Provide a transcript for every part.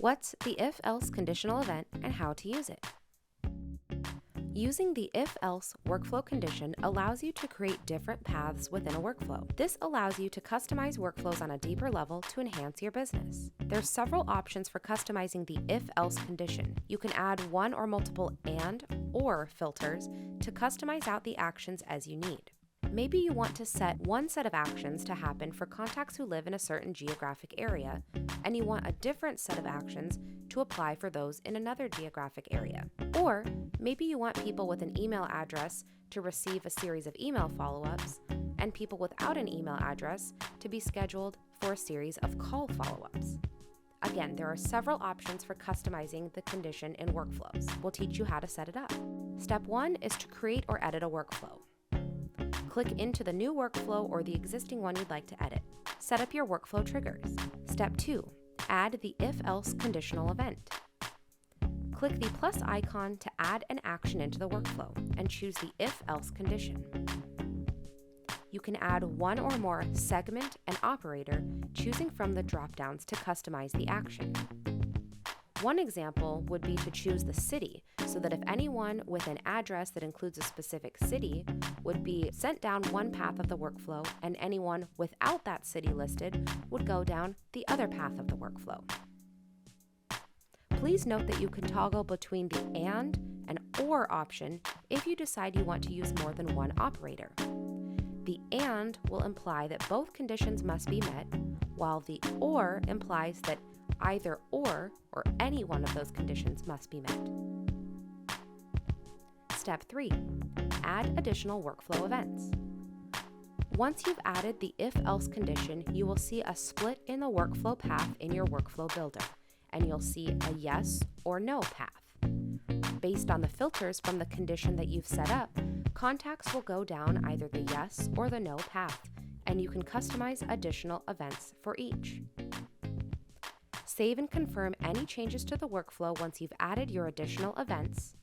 What's the if-else conditional event and how to use it? Using the if-else workflow condition allows you to create different paths within a workflow. This allows you to customize workflows on a deeper level to enhance your business. There's several options for customizing the if-else condition. You can add one or multiple and or filters to customize out the actions as you need. Maybe you want to set one set of actions to happen for contacts who live in a certain geographic area, and you want a different set of actions to apply for those in another geographic area. Or maybe you want people with an email address to receive a series of email follow-ups, and people without an email address to be scheduled for a series of call follow-ups. Again, there are several options for customizing the condition in workflows. We'll teach you how to set it up. Step 1 is to create or edit a workflow. Click into the new workflow or the existing one you'd like to edit. Set up your workflow triggers. Step 2, add the if-else conditional event. Click the plus icon to add an action into the workflow and choose the if-else condition. You can add one or more segment and operator, choosing from the dropdowns to customize the action. One example would be to choose the city, so that if anyone with an address that includes a specific city would be sent down one path of the workflow, and anyone without that city listed would go down the other path of the workflow. Please note that you can toggle between the and or option if you decide you want to use more than one operator. The and will imply that both conditions must be met, while the or implies that either or any one of those conditions must be met. Step 3, add additional workflow events. Once you've added the if-else condition, you will see a split in the workflow path in your workflow builder, and you'll see a yes or no path. Based on the filters from the condition that you've set up, contacts will go down either the yes or the no path, and you can customize additional events for each. Save and confirm any changes to the workflow once you've added your additional events,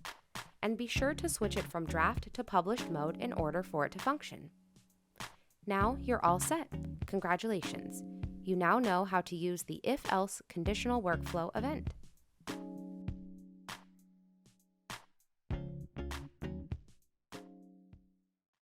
and be sure to switch it from draft to published mode in order for it to function. Now you're all set. Congratulations! You now know how to use the if-else conditional workflow event.